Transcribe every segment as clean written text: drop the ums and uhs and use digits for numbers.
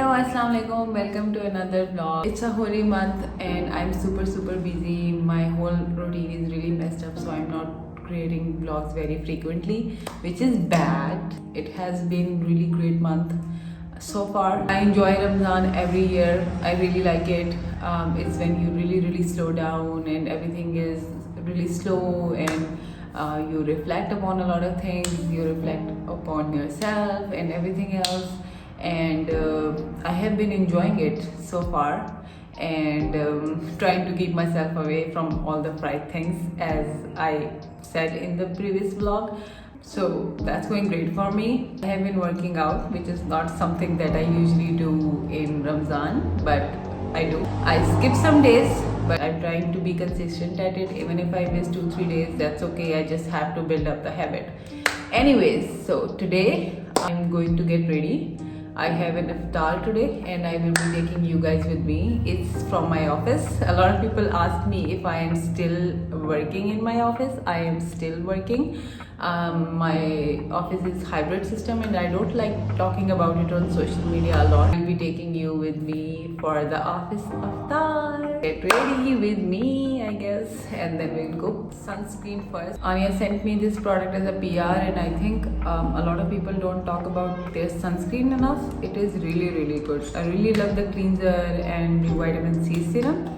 Assalamu alaikum. Welcome to another vlog. It's a holy month and I'm super busy. My whole routine is really messed up, so I'm not creating vlogs very frequently, which is bad. It has been really great month so far. I enjoy Ramadan every year. I really like it. It's when you really slow down and everything is really slow, and you reflect upon a lot of things. You reflect upon yourself and everything else, and I have been enjoying it so far, and trying to keep myself away from all the fried things, as I said in the previous vlog. So that's going great for me. I have been working out, which is not something that I usually do in Ramzan, but I do. I skip some days, but I'm trying to be consistent at it. Even if I miss 2-3 days, that's okay. I just have to build up the habit. Anyways, so today I'm going to get ready. I have an iftar today and I will be taking you guys with me. It's from my office. A lot of people ask me if I am still working in my office. I am still working. My office is hybrid system and I don't like talking about it on social media a lot. I'll be taking you with me for the office iftar. Get ready with me, I guess, and then we'll go. Sunscreen first. Anya sent me this product as a PR, and I think a lot of people don't talk about their sunscreen enough. It is really good. I really love the cleanser and the vitamin C serum,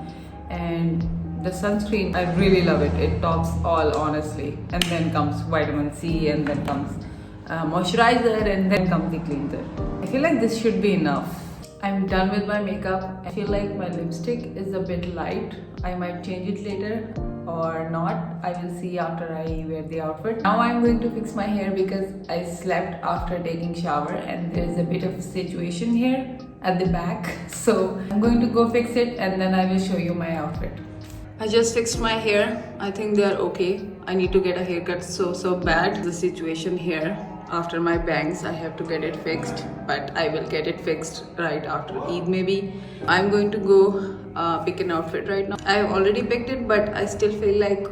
and the sunscreen, I really love it. It tops all, honestly. And then comes vitamin C, and then comes moisturizer, and then comes the cleanser. I feel like this should be enough. I'm done with my makeup. I feel like my lipstick is a bit light. I might change it later or not. I will see after I wear the outfit. Now I'm going to fix my hair because I slept after taking shower and there's a bit of a situation here at the back. So I'm going to go fix it and then I will show you my outfit. I just fixed my hair. I think they are okay. I need to get a haircut so bad. The situation here after my bangs, I have to get it fixed, but I will get it fixed right after Eid maybe. I'm going to go pick an outfit right now. I have already picked it, but I still feel like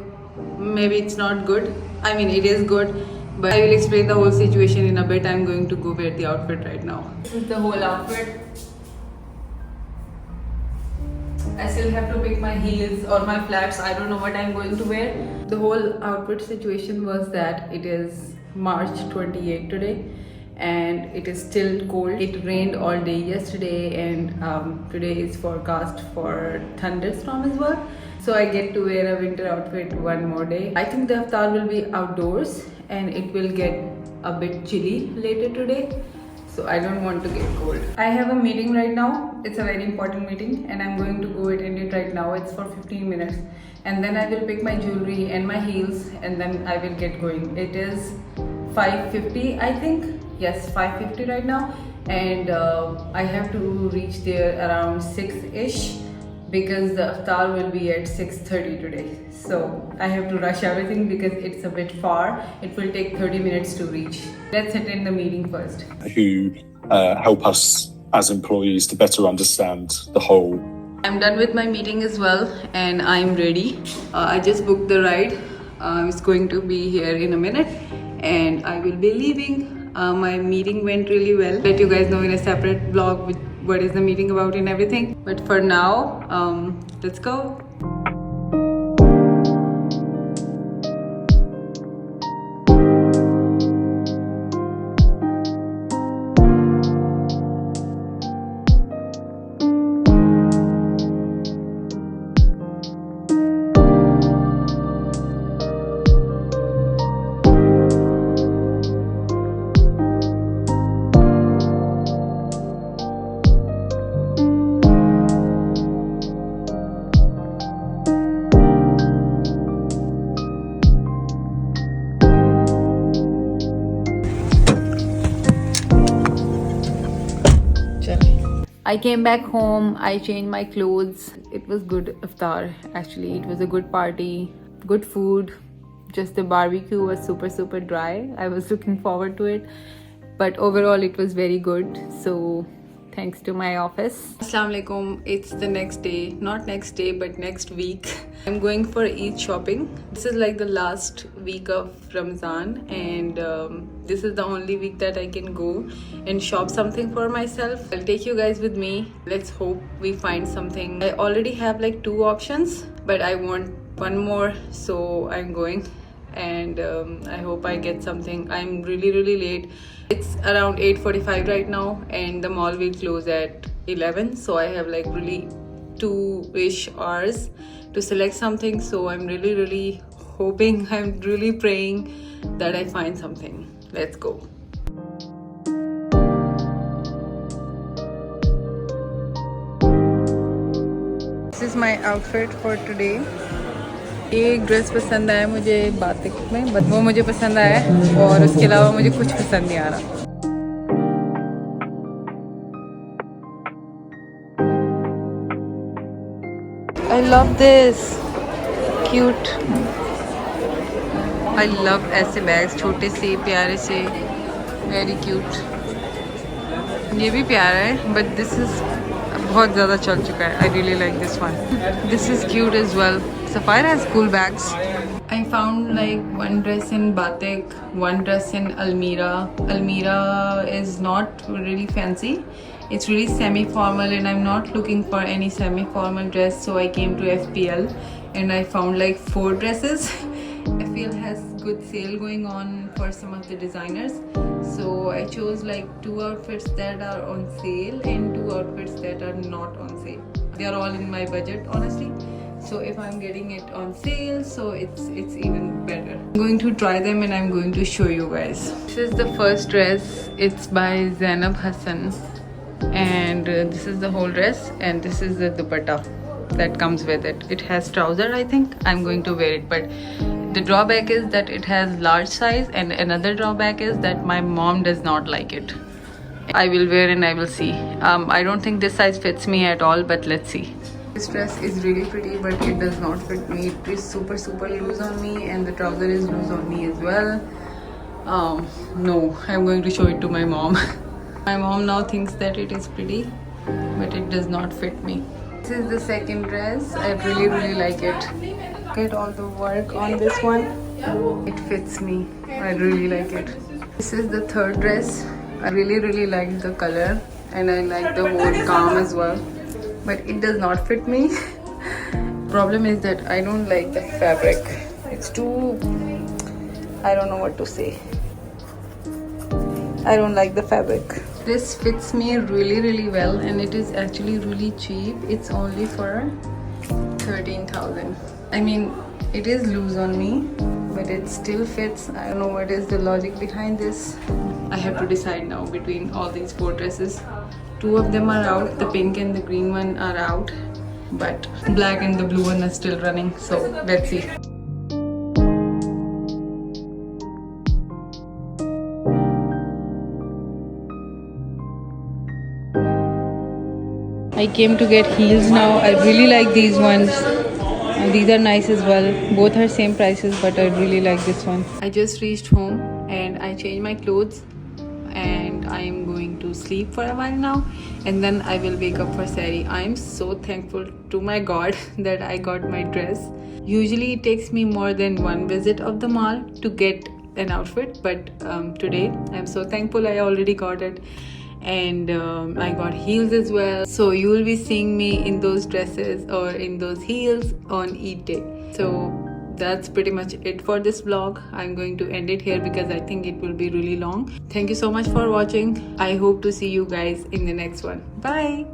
maybe it's not good. I mean, it is good, but I will explain the whole situation in a bit. I'm going to go wear the outfit right now. This is the whole outfit. I still have to pick my heels or my flats. I don't know what I'm going to wear. The whole outfit situation was that it is March 28 today and it is still cold. It rained all day yesterday, and today is forecast for thunderstorm as well. So I get to wear a winter outfit one more day. I think the iftar will be outdoors and it will get a bit chilly later today. So I don't want to get cold. I have a meeting right now. It's a very important meeting and I'm going to go attend it right now. It's for 15 minutes and then I will pick my jewelry and my heels and then I will get going. It is 5:50, I think. Yes, 5:50 right now, and I have to reach there around 6ish because the iftar will be at 6:30 today. So I have to rush everything because it's a bit far. It will take 30 minutes to reach. Let's attend the meeting first. Who help us as employees to better understand the whole. I'm done with my meeting as well and I'm ready. I just booked the ride. It's going to be here in a minute and I will be leaving. My meeting went really well. Let you guys know in a separate vlog what is the meeting about and everything. But for now, let's go. I came back home, I changed my clothes. It was good iftar actually. It was a good party, good food. Just the barbecue was super dry. I was looking forward to it. But overall it was very good. So thanks to my office. Assalamu alaikum. It's the next day, not next day, but next week. I'm going for Eid shopping. This is like the last week of Ramzan, and this is the only week that I can go and shop something for myself. I'll take you guys with me. Let's hope we find something. I already have like 2 options, but I want one more, so I'm going. And I hope I get something. I'm really late. It's around 8:45 right now, and the mall will close at 11, so I have like really 2-ish hours to select something. So I'm really hoping, I'm really praying that I find something. Let's go. This is my outfit for today. एक dress पसंद आया मुझे बातिक में, but वो मुझे पसंद आया, और उसके अलावा मुझे कुछ पसंद नहीं आ रहा. I love this, cute. I love ऐसे बैग्स, छोटे से प्यारे से, very cute. ये भी प्यारा है, but this is बहुत ज़्यादा चल चुका है. I really like this one. This is cute as well. Sapphire has cool bags. I found like one dress in Batik, one dress in Almira. Almira is not really fancy. It's really semi-formal, and I'm not looking for any semi-formal dress, so I came to FPL and I found like 4 dresses. FPL has good sale going on for some of the designers, so I chose like 2 outfits that are on sale and 2 outfits that are not on sale. They are all in my budget, honestly. So if I'm getting it on sale, so it's even better. I'm going to try them and I'm going to show you guys. This is the first dress. It's by Zainab Hassan, and this is the whole dress, and this is the dupatta that comes with it. It has trouser, I think. I'm going to wear it, but the drawback is that it has large size, and another drawback is that my mom does not like it. I will wear and I will see. I don't think this size fits me at all, but let's see. This dress is really pretty, but it does not fit me. It is super loose on me, and the trouser is loose on me as well. No, I'm going to show it to my mom. My mom now thinks that it is pretty, but it does not fit me. This is the second dress. I really like it. Look at all the work on this one. It fits me. I really like it. This is the third dress. I really like the color, and I like the whole calm as well, but it does not fit me. Problem is that I don't like the fabric. It's too, I don't know what to say. I don't like the fabric. This fits me really well, and it is actually really cheap. It's only for 13,000. I mean, it is loose on me, but it still fits. I don't know what is the logic behind this. I have to decide now between all these 4 dresses. 2 of them are out. The pink and the green one are out, but black and the blue one are still running. So let's see. I came to get heels now. I really like these ones. And these are nice as well. Both are same prices, but I really like this one. I just reached home and I changed my clothes, and I am going to sleep for a while now, and then I will wake up for Sari. I am so thankful to my God that I got my dress. Usually it takes me more than 1 visit of the mall to get an outfit, but today I'm so thankful I already got it. And I got heels as well, so you will be seeing me in those dresses or in those heels on Eid day. So that's pretty much it for this vlog. I'm going to end it here because I think it will be really long. Thank you so much for watching. I hope to see you guys in the next one. Bye.